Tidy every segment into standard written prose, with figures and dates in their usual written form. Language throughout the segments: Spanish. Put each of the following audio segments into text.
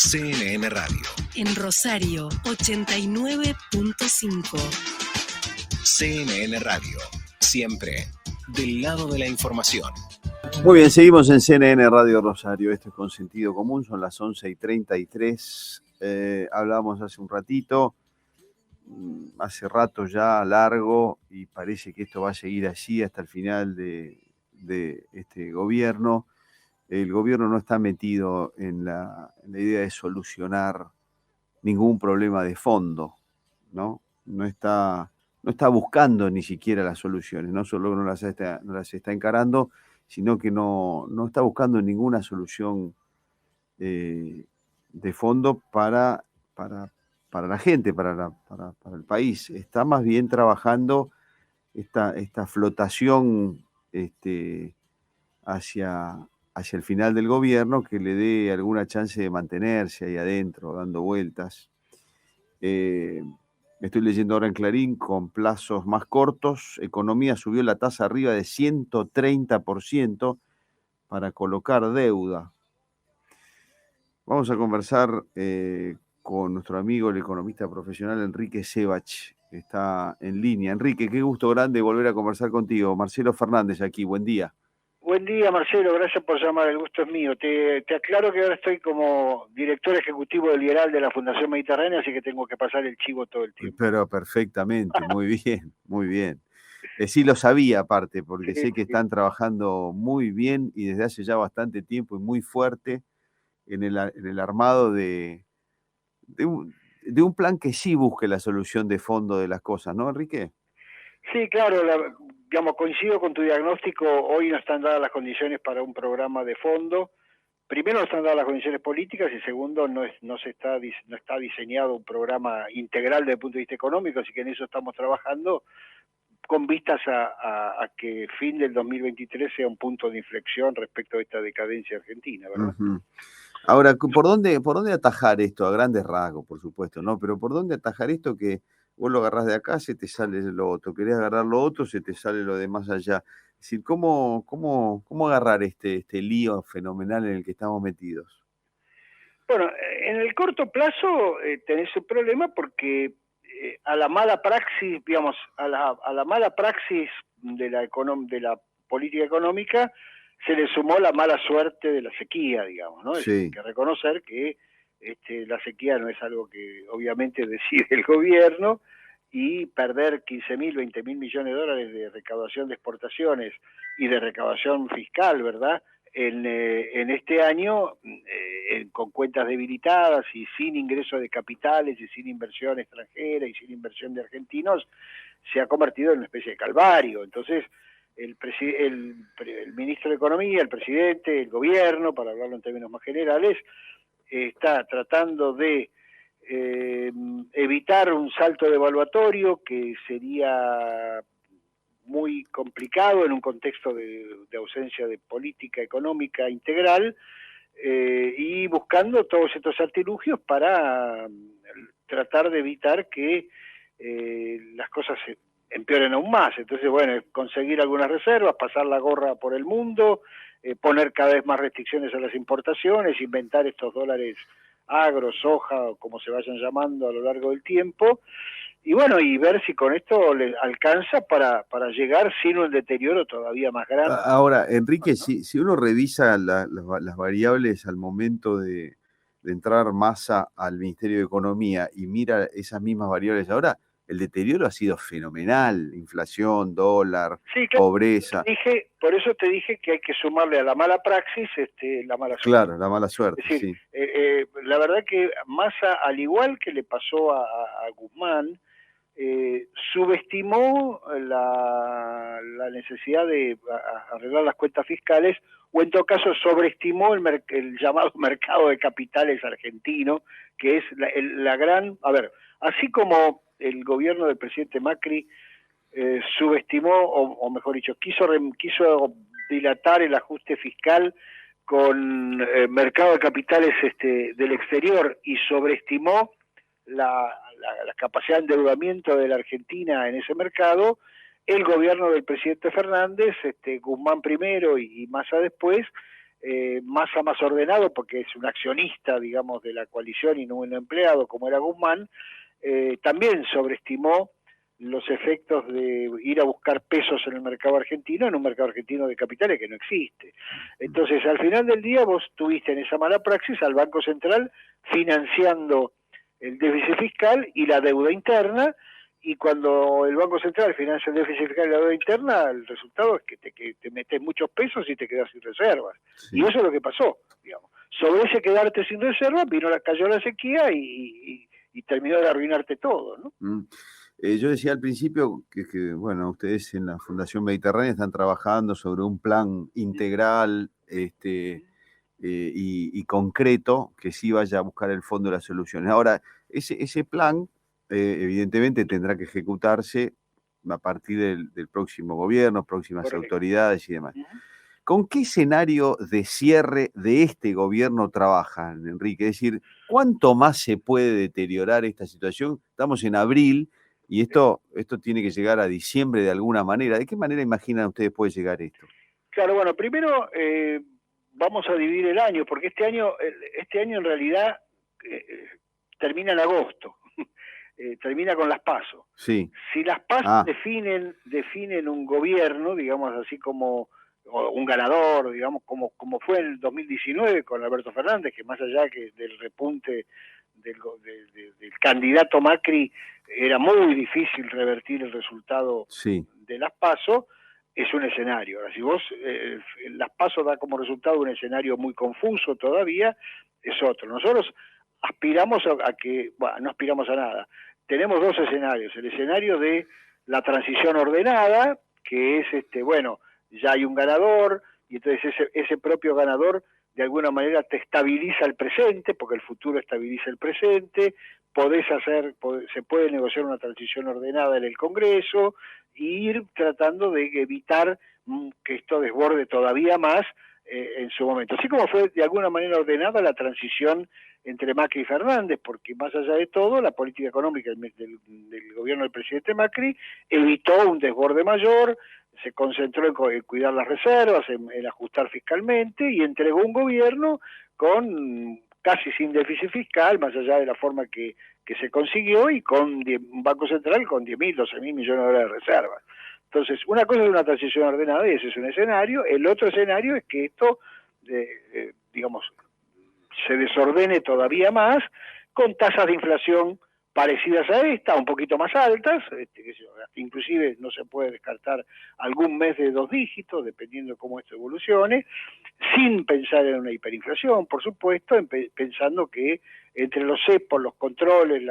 CNN Radio. En Rosario, 89.5. CNN Radio. Siempre del lado de la información. Muy bien, seguimos en CNN Radio Rosario. Esto es Con Sentido Común, son las 11:33. Hablábamos hace un ratito, hace rato ya largo, y parece que esto va a seguir así hasta el final de este gobierno. El gobierno no está metido en la idea de solucionar ningún problema de fondo, ¿no? No está buscando ni siquiera las soluciones, no solo no las está encarando, sino que no está buscando ninguna solución de fondo para la gente, para el país. Está más bien trabajando esta flotación hacia el final del gobierno, que le dé alguna chance de mantenerse ahí adentro, dando vueltas. Estoy leyendo ahora en Clarín, con plazos más cortos, Economía subió la tasa arriba de 130% para colocar deuda. Vamos a conversar con nuestro amigo, el economista profesional Enrique Sebach, que está en línea. Enrique, qué gusto grande volver a conversar contigo. Marcelo Fernández aquí, buen día. Buen día, Marcelo, gracias por llamar, el gusto es mío. Te aclaro que ahora estoy como director ejecutivo del Liberal de la Fundación Mediterránea, así que tengo que pasar el chivo todo el tiempo. Pero perfectamente, muy bien, muy bien. Sí lo sabía aparte, porque sé que están trabajando muy bien y desde hace ya bastante tiempo y muy fuerte en el armado de un plan que sí busque la solución de fondo de las cosas, ¿no, Enrique? Sí, claro, coincido con tu diagnóstico. Hoy no están dadas las condiciones para un programa de fondo. Primero, no están dadas las condiciones políticas, y segundo, no está diseñado un programa integral desde el punto de vista económico, así que en eso estamos trabajando con vistas a que el fin del 2023 sea un punto de inflexión respecto a esta decadencia argentina, ¿verdad? Uh-huh. Ahora, ¿por dónde atajar esto? A grandes rasgos, por supuesto, ¿no? Pero ¿por dónde atajar esto que vos lo agarrás de acá, se te sale lo otro? Querés agarrar lo otro, se te sale lo de más allá. Es decir, ¿cómo agarrar este lío fenomenal en el que estamos metidos? Bueno, en el corto plazo tenés un problema porque a la mala praxis, digamos, a la mala praxis de la política económica se le sumó la mala suerte de la sequía, digamos, ¿no? Sí. Hay que reconocer que la sequía no es algo que obviamente decide el gobierno, y perder 15.000, 20.000 millones de dólares de recaudación de exportaciones y de recaudación fiscal, ¿verdad?, en este año, con cuentas debilitadas y sin ingreso de capitales y sin inversión extranjera y sin inversión de argentinos, se ha convertido en una especie de calvario. Entonces, el ministro de Economía, el presidente, el gobierno, para hablarlo en términos más generales, está tratando de evitar un salto devaluatorio que sería muy complicado en un contexto de ausencia de política económica integral, y buscando todos estos artilugios para tratar de evitar que las cosas se empeoren aún más. Entonces, bueno, conseguir algunas reservas, pasar la gorra por el mundo, poner cada vez más restricciones a las importaciones, inventar estos dólares agro, soja, o como se vayan llamando a lo largo del tiempo, y bueno, y ver si con esto le alcanza para llegar sin un deterioro todavía más grande. Ahora, Enrique, si uno revisa las variables al momento de entrar Massa al Ministerio de Economía y mira esas mismas variables ahora, el deterioro ha sido fenomenal: inflación, dólar, sí, claro, pobreza. Por eso te dije que hay que sumarle a la mala praxis la mala suerte. Claro, la mala suerte, es decir, sí. La verdad que Massa, al igual que le pasó a Guzmán, subestimó la necesidad de arreglar las cuentas fiscales, o en todo caso sobreestimó el llamado mercado de capitales argentino, que es la gran... A ver, así como el gobierno del presidente Macri subestimó, o mejor dicho, quiso dilatar el ajuste fiscal con mercado de capitales del exterior, y sobreestimó la capacidad de endeudamiento de la Argentina en ese mercado, el gobierno del presidente Fernández, Guzmán primero y Massa después, Massa más ordenado porque es un accionista, digamos, de la coalición y no un empleado como era Guzmán, también sobreestimó los efectos de ir a buscar pesos en el mercado argentino, en un mercado argentino de capitales que no existe. Entonces, al final del día vos tuviste en esa mala praxis al Banco Central financiando el déficit fiscal y la deuda interna, y cuando el Banco Central financia el déficit fiscal y la deuda interna, el resultado es que te metes muchos pesos y te quedas sin reservas. Sí. Y eso es lo que pasó, digamos. Sobre ese quedarte sin reservas, cayó la sequía y terminó de arruinarte todo, ¿no? Yo decía al principio que, bueno, ustedes en la Fundación Mediterránea están trabajando sobre un plan integral y concreto que sí vaya a buscar el fondo de las soluciones. Ahora, ese plan evidentemente tendrá que ejecutarse a partir del próximo gobierno, próximas Correcto. Autoridades y demás. ¿Con qué escenario de cierre de este gobierno trabajan, Enrique? Es decir, ¿cuánto más se puede deteriorar esta situación? Estamos en abril y esto tiene que llegar a diciembre de alguna manera. ¿De qué manera imaginan ustedes puede llegar esto? Claro, bueno, primero vamos a dividir el año, porque este año en realidad termina en agosto. Termina con las PASO. Sí. Si las PASO definen un gobierno, digamos así como un ganador, digamos como fue en el 2019 con Alberto Fernández, que más allá que del repunte del candidato Macri, era muy difícil revertir el resultado de las PASO, es un escenario. Ahora, si vos las PASO da como resultado un escenario muy confuso todavía, es otro. Nosotros aspiramos a que, bueno, no aspiramos a nada. Tenemos dos escenarios. El escenario de la transición ordenada, que es, bueno, ya hay un ganador, y entonces ese propio ganador de alguna manera te estabiliza el presente, porque el futuro estabiliza el presente, se puede negociar una transición ordenada en el Congreso, e ir tratando de evitar que esto desborde todavía más en su momento. Así como fue de alguna manera ordenada la transición entre Macri y Fernández, porque más allá de todo, la política económica del gobierno del presidente Macri evitó un desborde mayor, se concentró en cuidar las reservas, en ajustar fiscalmente, y entregó un gobierno con casi sin déficit fiscal, más allá de la forma que se consiguió, y con un Banco Central con 10.000, 12.000 millones de dólares de reservas. Entonces, una cosa es una transición ordenada, y ese es un escenario. El otro escenario es que esto, digamos, se desordene todavía más, con tasas de inflación parecidas a esta, un poquito más altas, inclusive no se puede descartar algún mes de 2 dígitos, dependiendo de cómo esto evolucione, sin pensar en una hiperinflación, por supuesto, pensando que entre los cepos, los controles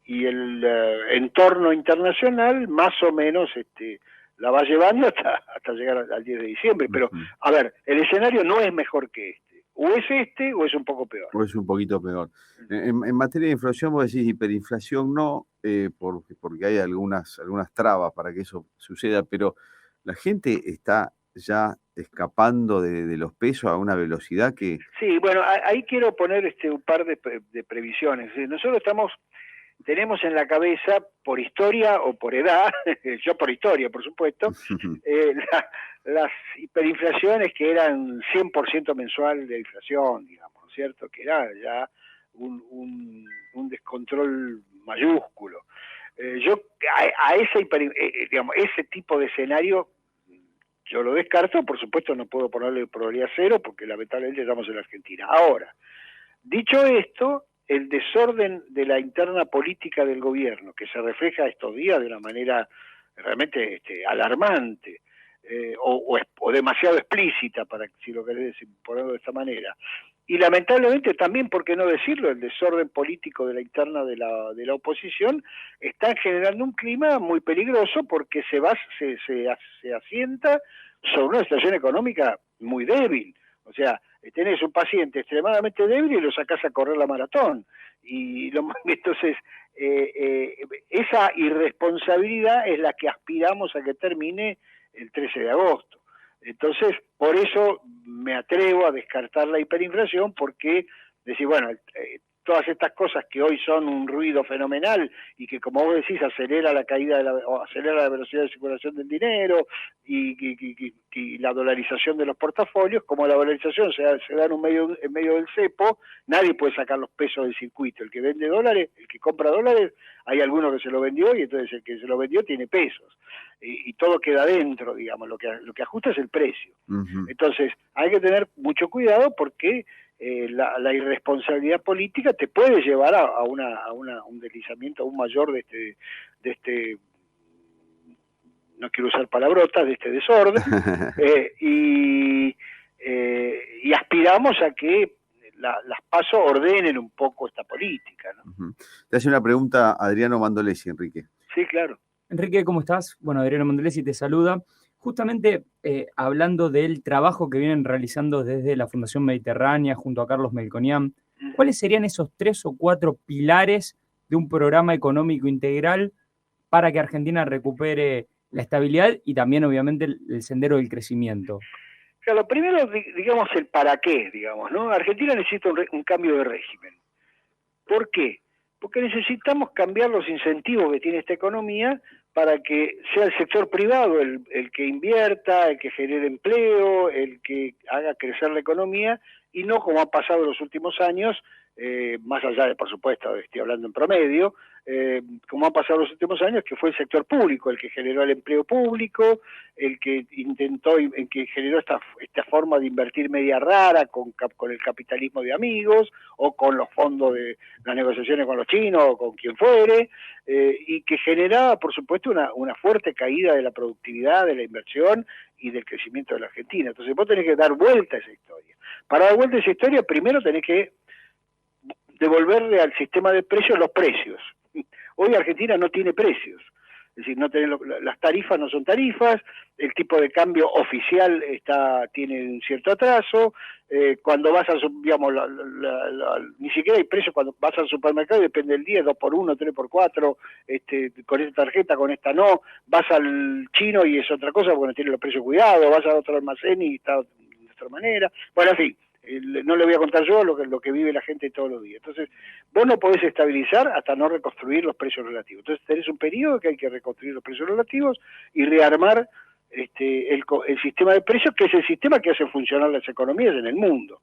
y el entorno internacional, más o menos la va llevando hasta llegar al 10 de diciembre. Pero, a ver, el escenario no es mejor que este. O es o es un poco peor. O es un poquito peor. En materia de inflación, vos decís hiperinflación no, porque hay algunas trabas para que eso suceda, pero la gente está ya escapando de los pesos a una velocidad que... Sí, bueno, ahí quiero poner un par de previsiones. Nosotros tenemos en la cabeza, por historia o por edad, yo por historia, por supuesto, las hiperinflaciones que eran 100% mensual de inflación, digamos, ¿no es cierto? Que era ya un descontrol mayúsculo. Yo a ese tipo de escenario yo lo descarto, por supuesto no puedo ponerle probabilidad cero porque lamentablemente estamos en la Argentina. Ahora, dicho esto, el desorden de la interna política del gobierno, que se refleja estos días de una manera realmente alarmante, o demasiado explícita, si lo querés ponerlo de esta manera, y lamentablemente también, por qué no decirlo, el desorden político de la interna de la oposición, están generando un clima muy peligroso porque se asienta sobre una situación económica muy débil. O sea, tenés un paciente extremadamente débil y lo sacás a correr la maratón. Entonces, esa irresponsabilidad es la que aspiramos a que termine el 13 de agosto. Entonces, por eso me atrevo a descartar la hiperinflación, porque decir, bueno, todas estas cosas que hoy son un ruido fenomenal y que, como vos decís, acelera la caída o acelera la velocidad de circulación del dinero y la dolarización de los portafolios, como la dolarización se da en medio del cepo, nadie puede sacar los pesos del circuito. El que vende dólares, el que compra dólares, hay alguno que se lo vendió y entonces el que se lo vendió tiene pesos. Y todo queda dentro, digamos, lo que ajusta es el precio. Uh-huh. Entonces, hay que tener mucho cuidado porque la irresponsabilidad política te puede llevar a un deslizamiento aún mayor de este no quiero usar palabrotas, de este desorden, y aspiramos a que las PASO ordenen un poco esta política, ¿no? Uh-huh. Te hace una pregunta Adriano Mandolesi, Enrique. Sí, claro. Enrique, ¿cómo estás? Bueno, Adriano Mandolesi te saluda. Justamente hablando del trabajo que vienen realizando desde la Fundación Mediterránea junto a Carlos Melconian, ¿cuáles serían esos 3 o 4 pilares de un programa económico integral para que Argentina recupere la estabilidad y también, obviamente, el sendero del crecimiento? Claro, primero, digamos, el para qué, digamos, ¿no? Argentina necesita un cambio de régimen. ¿Por qué? Porque necesitamos cambiar los incentivos que tiene esta economía para que sea el sector privado el que invierta, el que genere empleo, el que haga crecer la economía, y no como ha pasado en los últimos años, más allá de, por supuesto, estoy hablando en promedio, como ha pasado en los últimos años, que fue el sector público el que generó el empleo público, el que el que generó esta forma de invertir media rara con el capitalismo de amigos, o con los fondos de las negociaciones con los chinos, o con quien fuere, y que generaba, por supuesto, una fuerte caída de la productividad, de la inversión y del crecimiento de la Argentina. Entonces vos tenés que dar vuelta a esa historia. Para dar vuelta a esa historia, primero tenés que devolverle al sistema de precios los precios. Hoy Argentina no tiene precios, es decir, las tarifas no son tarifas, el tipo de cambio oficial tiene un cierto atraso, cuando vas digamos, ni siquiera hay precios cuando vas al supermercado, depende del día, 2x1, 3x4, con esta tarjeta, con esta no, vas al chino y es otra cosa porque no tiene los precios cuidados, vas a otro almacén y está de otra manera, bueno, en fin. No le voy a contar yo lo que vive la gente todos los días. Entonces, vos no podés estabilizar hasta no reconstruir los precios relativos. Entonces, tenés un periodo que hay que reconstruir los precios relativos y rearmar el sistema de precios, que es el sistema que hace funcionar las economías en el mundo.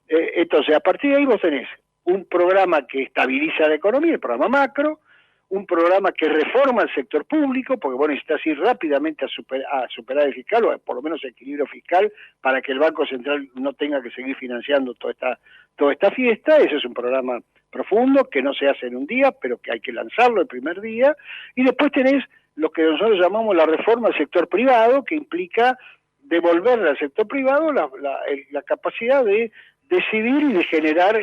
Entonces, a partir de ahí vos tenés un programa que estabiliza la economía, el programa macro, un programa que reforma el sector público, porque vos necesitas ir rápidamente a superar el fiscal, o por lo menos el equilibrio fiscal, para que el Banco Central no tenga que seguir financiando toda esta fiesta. Ese es un programa profundo, que no se hace en un día, pero que hay que lanzarlo el primer día. Y después tenés lo que nosotros llamamos la reforma al sector privado, que implica devolverle al sector privado la capacidad de decidir y de generar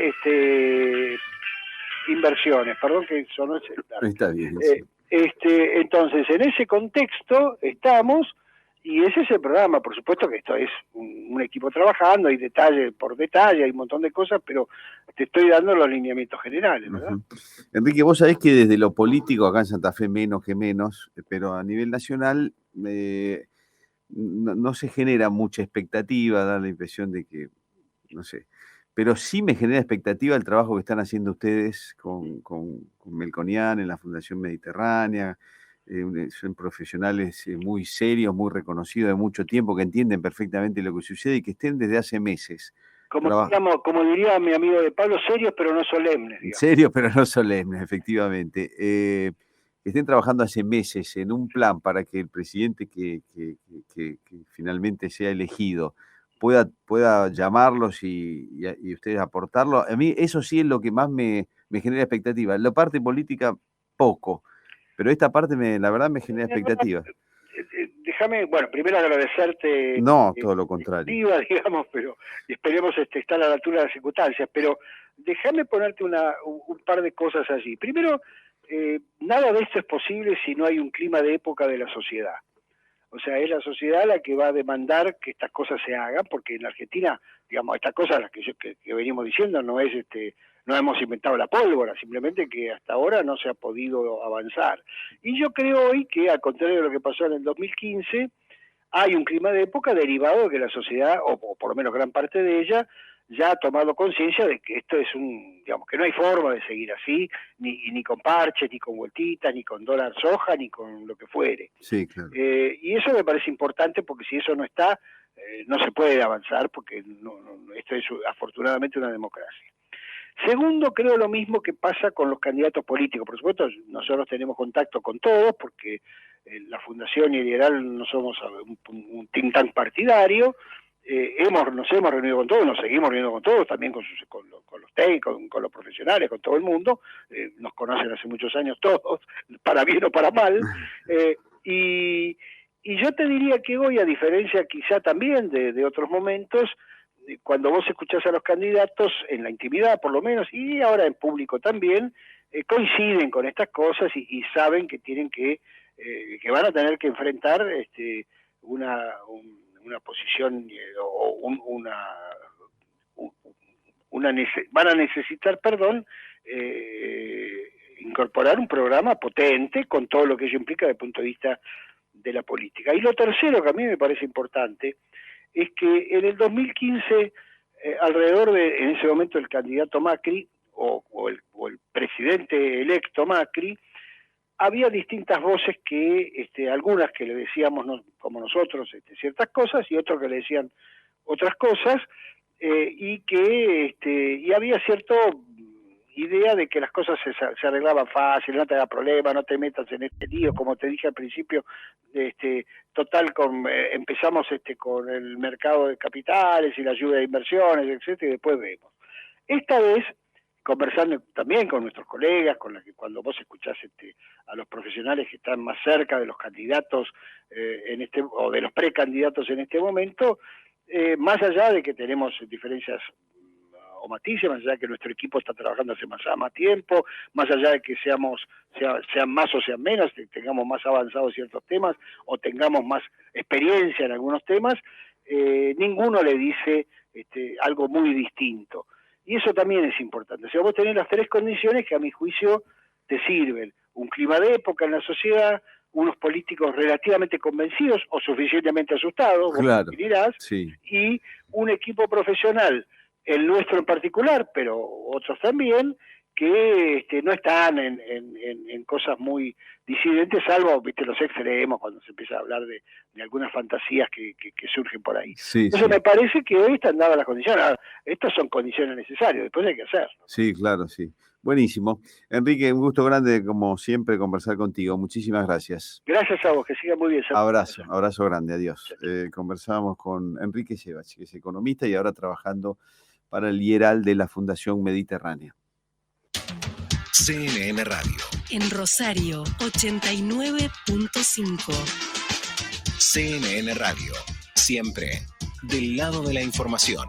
inversiones, perdón que sonó el celular. Está bien. Sí. Entonces, en ese contexto estamos, y ese es el programa. Por supuesto que esto es un equipo trabajando, hay detalle por detalle, hay un montón de cosas, pero te estoy dando los lineamientos generales, ¿verdad? Uh-huh. Enrique, vos sabés que desde lo político, acá en Santa Fe menos que menos, pero a nivel nacional no se genera mucha expectativa, da la impresión de que, no sé, pero sí me genera expectativa el trabajo que están haciendo ustedes con Melconian en la Fundación Mediterránea. Son profesionales muy serios, muy reconocidos de mucho tiempo, que entienden perfectamente lo que sucede y que estén desde hace meses. Como diría mi amigo de Pablo, serios pero no solemnes. Digamos. Serios pero no solemnes, efectivamente. Que estén trabajando hace meses en un plan para que el presidente que finalmente sea elegido pueda llamarlos y ustedes aportarlo. A mí eso sí es lo que más me genera expectativa. La parte política, poco, pero esta parte la verdad me genera expectativa. Déjame, bueno, primero agradecerte. No, todo lo contrario. Digamos, pero esperemos estar a la altura de las circunstancias, pero déjame ponerte un par de cosas allí. Primero, nada de esto es posible si no hay un clima de época de la sociedad. O sea, es la sociedad la que va a demandar que estas cosas se hagan, porque en la Argentina, digamos, estas cosas las que venimos diciendo no hemos inventado la pólvora, simplemente que hasta ahora no se ha podido avanzar. Y yo creo hoy que, al contrario de lo que pasó en el 2015, hay un clima de época derivado de que la sociedad, o por lo menos gran parte de ella, ya ha tomado conciencia de que esto es digamos, que no hay forma de seguir así, ni con parches, ni con vueltitas, ni con dólar soja, ni con lo que fuere. Sí, claro. Y eso me parece importante, porque si eso no está, no se puede avanzar, porque esto es afortunadamente una democracia. Segundo, creo lo mismo que pasa con los candidatos políticos. Por supuesto, nosotros tenemos contacto con todos, porque la Fundación y el IDERAL no somos un think tank partidario. Nos hemos reunido con todos, nos seguimos reuniendo con todos, también con los técnicos, con los profesionales, con todo el mundo. Nos conocen hace muchos años todos, para bien o para mal. Y yo te diría que hoy, a diferencia quizá también de otros momentos, cuando vos escuchás a los candidatos, en la intimidad por lo menos, y ahora en público también, coinciden con estas cosas y saben que tienen que van a tener que enfrentar una posición van a necesitar, incorporar un programa potente con todo lo que ello implica desde el punto de vista de la política. Y lo tercero, que a mí me parece importante, es que en el 2015, en ese momento el candidato Macri, o el presidente electo Macri, había distintas voces que, algunas que le decíamos, como nosotros, ciertas cosas, y otros que le decían otras cosas, y había cierta idea de que las cosas se arreglaban fácil, no te haga problema, no te metas en este lío, como te dije al principio, total, empezamos con el mercado de capitales y la lluvia de inversiones, etcétera, y después vemos. Esta vez, conversando también con nuestros colegas, cuando vos escuchás a los profesionales que están más cerca de los candidatos o de los precandidatos en este momento, más allá de que tenemos diferencias o matices, más allá de que nuestro equipo está trabajando hace más tiempo, más allá de que sean más o sean menos, tengamos más avanzados ciertos temas o tengamos más experiencia en algunos temas, ninguno le dice algo muy distinto. Y eso también es importante. O sea, vos tenés las tres condiciones que a mi juicio te sirven: un clima de época en la sociedad, unos políticos relativamente convencidos o suficientemente asustados, claro, vos dirás, sí, y un equipo profesional, el nuestro en particular, pero otros también, que no están en cosas muy disidentes, salvo los extremos, cuando se empieza a hablar de algunas fantasías que surgen por ahí. Sí, Entonces sí. me parece que hoy están dadas las condiciones. Ahora, estas son condiciones necesarias, después hay que hacerlo. Sí, claro, sí. Buenísimo. Enrique, un gusto grande, como siempre, conversar contigo. Muchísimas gracias. Gracias a vos, que siga muy bien. Abrazo grande, adiós. Conversábamos con Enrique Shevach, que es economista y ahora trabajando para el IDERAL de la Fundación Mediterránea. CNN Radio. En Rosario, 89.5. CNN Radio. Siempre del lado de la información.